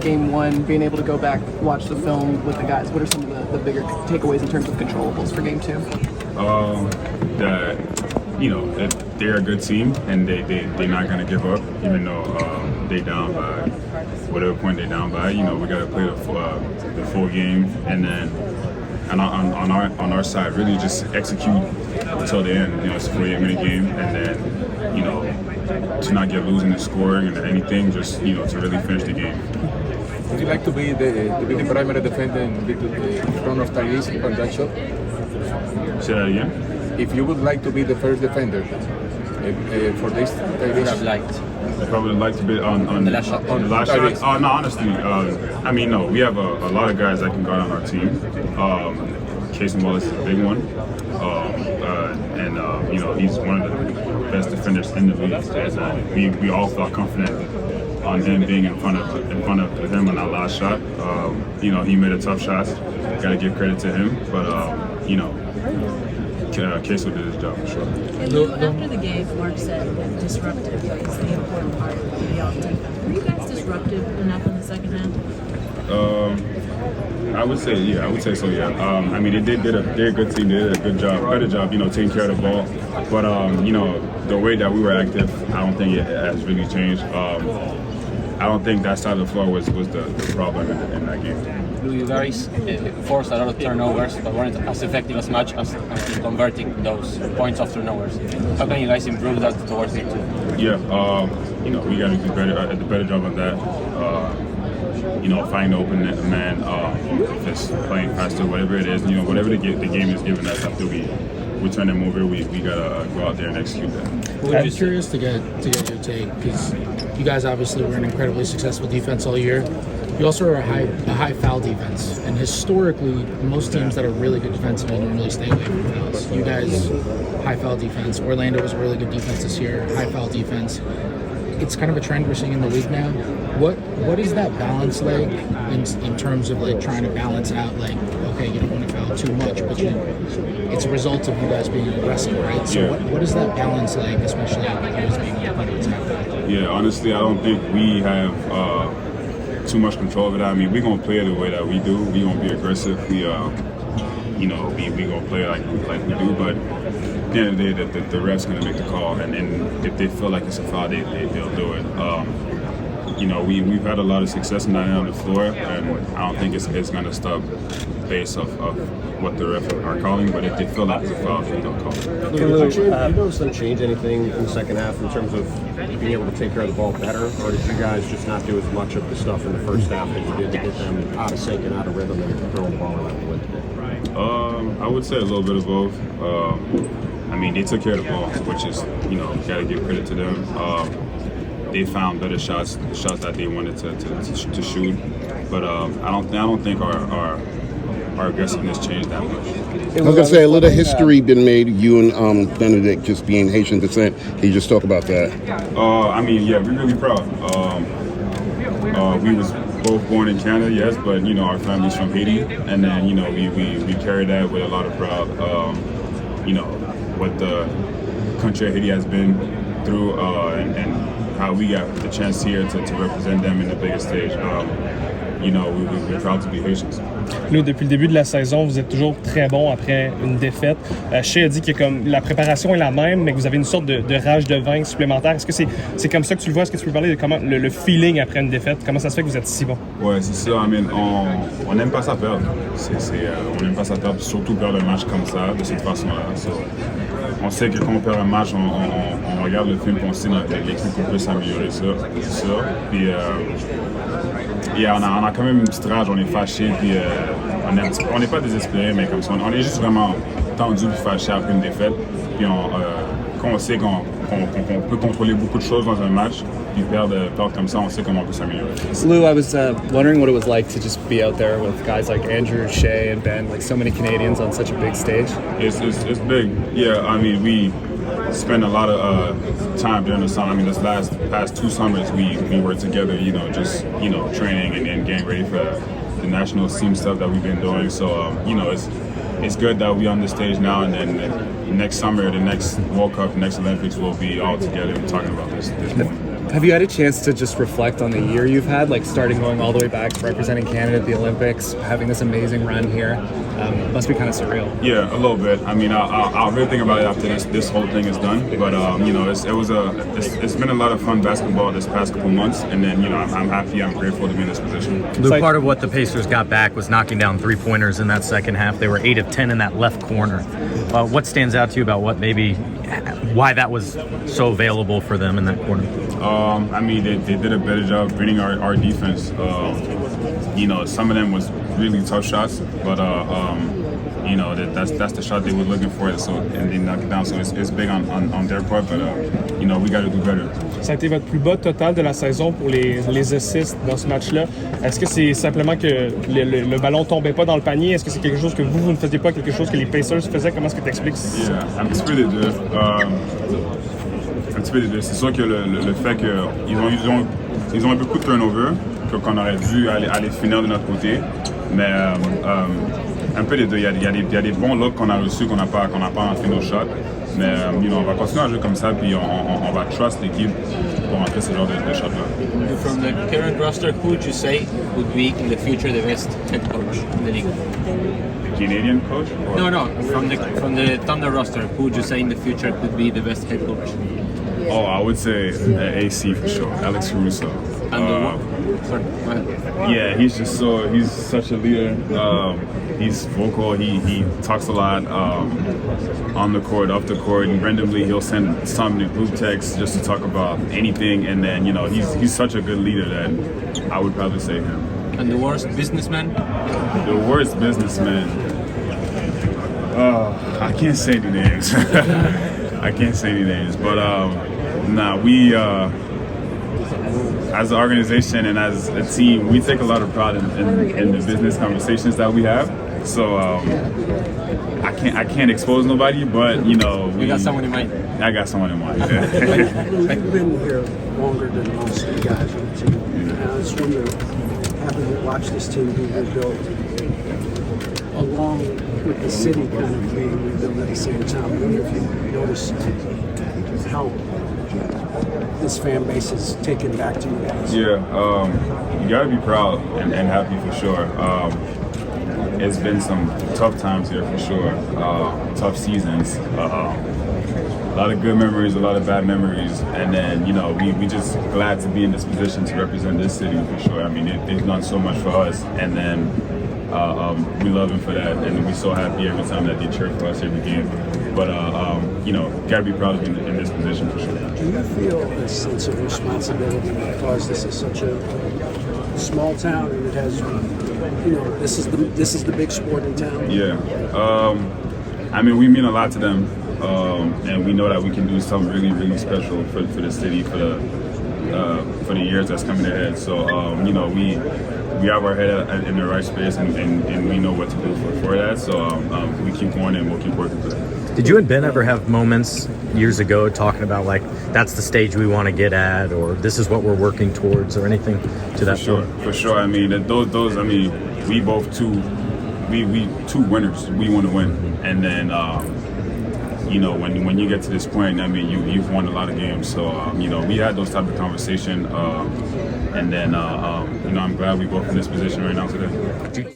Game one, being able to go back, watch the film with the guys, what are some of the bigger takeaways in terms of controllables for game two? That they're a good team and they're not gonna give up, even though they down by whatever point they're down by. We gotta play the full game, and then on our side, really just execute until the end. It's a 48-minute game, and then to not get losing the scoring and anything, just to really finish the game. Would you like to be the primary defender in front of Tyrese on that shot? Say that again? If you would like to be the first defender for this Tyrese. I probably like to be on the last shot. On the last shot? Oh, no, honestly, no. We have a lot of guys that can guard on our team. Casey Wallace is a big one. He's one of the best defenders in the league. And we all felt confident on him being in front of him on that last shot. He made a tough shot. Got to give credit to him, but Casey did his job for sure. And Lou, after the game, Mark said that disruptive is the important part of the offense. Were you guys disruptive enough in the second half? I would say so. Yeah. They're a good team. They did a better job, taking care of the ball. But the way that we were active, I don't think it has really changed. I don't think that side of the floor was the problem in that game. You guys forced a lot of turnovers, but weren't as effective as much as in converting those points of turnovers. How can you guys improve that towards it too? Yeah, we got to do a better job on that. Find open man, if it's playing faster, whatever it is, whatever the game is giving us after we turn them over, we gotta go out there and execute that. I'm curious to get your take, because you guys obviously were an incredibly successful defense all year. You also are a high foul defense, and historically, most teams that are really good defensively normally stay away from fouls. You guys, high foul defense. Orlando was a really good defense this year. High foul defense. It's kind of a trend we're seeing in the league now. What is that balance like in terms of like trying to balance out, like, okay, you don't want to foul too much, but it's a result of you guys being aggressive, right? So what is that balance like, especially with you guys being attacked? Yeah, honestly, I don't think we have too much control over that. We're gonna play it the way that we do. We're gonna be aggressive. We gonna play like we do, but at the end of the day, the ref's gonna make the call, and if they feel like it's a foul, they'll do it. We've had a lot of success in that on the floor, and I don't think it's gonna stop based off of what the refs are calling. But if they feel like it's a foul, then they'll call it. Did you notice them change anything in the second half in terms of being able to take care of the ball better, or did you guys just not do as much of the stuff in the first half that you did to get them out of sync and out of rhythm and throwing the ball around the way today? I would say a little bit of both. They took care of the ball, which is, gotta give credit to them. They found better shots, the shots that they wanted to shoot. But I don't think our aggressiveness changed that much. I was gonna say a little history been made. You and Bennedict just being Haitian descent. Can you just talk about that? We're really proud. We was both born in Canada, yes, but our family's from Haiti, and then we carry that with a lot of pride. What the country of Haiti has been through, and how we got the chance here to represent them in the biggest stage. We're proud to be Haitians. Là, depuis le début de la saison, vous êtes toujours très bon après une défaite. Shea a dit que comme la préparation est la même, mais que vous avez une sorte de rage de vaincre supplémentaire. Est-ce que c'est comme ça que tu le vois? Est-ce que tu peux parler de comment le feeling après une défaite? Comment ça se fait que vous êtes si bon? Ouais, c'est ça. On n'aime pas ça perdre. On n'aime pas ça perdre, surtout perdre un match comme ça, de cette façon-là. On sait que quand on perd un match, on regarde le film, on sait dans l'équipe qu'on peut s'améliorer ça. Puis on a quand même une petite rage, on est fâché, puis on n'est pas désespéré, mais comme ça, on est juste vraiment tendu et fâché après une défaite. Puis quand on sait qu'on peut contrôler beaucoup de choses dans un match, puis perdre comme ça, on sait comment on peut s'améliorer. Lou, I was wondering what it was like to just be out there with guys like Andrew, Shea, and Ben, like so many Canadians on such a big stage. It's big. Yeah, we spend a lot of time during the summer. This past 2 summers we were together, training and getting ready for the national team stuff that we've been doing. So it's good that we're on the stage now, and then next summer, the next World Cup, next Olympics, we'll be all together talking about this point. Have you had a chance to just reflect on the year you've had, like starting going all the way back, representing Canada at the Olympics, having this amazing run here? Must be kind of surreal. Yeah, a little bit. I mean, I'll really think about it after this whole thing is done. But you know, it's been a lot of fun basketball this past couple months, and then you know, I'm happy, I'm grateful to be in this position. Lou, part of what the Pacers got back was knocking down three-pointers in that second half. They were 8 of 10 in that left corner. What stands out to you about why that was so available for them in that corner? I mean, they did a better job reading our defense. You know, some of them was really tough shots, but you know, that's the shot they were looking for, and they knocked it down. So it's big on their part, but you know, we got to do better. Ça a été votre plus bas total de la saison pour les assists dans ce match-là. Est-ce que c'est simplement que le ballon tombait pas dans le panier? Est-ce que c'est quelque chose que vous ne faisiez pas, quelque chose que les Pacers faisaient? Comment est-ce que tu expliques? Yeah, un petit peu des deux. Un petit peu des deux. C'est sûr que le fait qu'ils ont eu beaucoup de turnover, qu'on aurait dû aller finir de notre côté, mais un peu des deux. Il y a des bons looks qu'on a reçus qu'on n'a pas fait nos shots. Mais you know, on va continuer à jouer comme ça, puis on va trust l'équipe pour rentrer ce genre de shot-là. From the current roster, who would you say would be in the future the best head coach in the league? The Canadian coach? Or? No. From the Thunder roster, who would you say in the future could be the best head coach? Oh, I would say AC for sure, Alex Caruso. Sorry, go ahead. Yeah, he's such a leader. He's vocal. He talks a lot on the court, off the court, and randomly he'll send some group text just to talk about anything. And then you know he's such a good leader that I would probably say him. And the worst businessman? The worst businessman. I can't say any names. I can't say any names, but we. As an organization and as a team, we take a lot of pride in the business conversations that we have. So I can't expose nobody, but you know, we got someone in mind. I got someone in mind. You've been here longer than most of the guys on the team. And I was wondering, having watched this team be rebuilt, along with the city kind of being rebuilt at the same time, I wonder if you noticed how this fan base is taken back to you guys. Yeah, you gotta be proud and happy for sure. It's been some tough times here for sure, tough seasons, a lot of good memories, a lot of bad memories, and then you know we just glad to be in this position to represent this city for sure. I mean they've done so much for us, and then we love them for that, and we're so happy every time that they cheer for us every game. But you know, gotta be proud of being in this position for sure. Do you feel a sense of responsibility because this is such a small town and it has, you know, this is the big sport in town? Yeah, I mean we mean a lot to them, and we know that we can do something really, really special for the city for the years that's coming ahead. So you know we have our head in the right space, and we know what to do for that. So we keep going and we'll keep working for that. Did you and Ben ever have moments years ago talking about like that's the stage we want to get at, or this is what we're working towards, or anything to that? For sure. I mean those. I mean we both we two winners. We want to win, and then you know when you get to this point, I mean you've won a lot of games. So you know we had those type of conversation, and then you know I'm glad we both in this position right now today.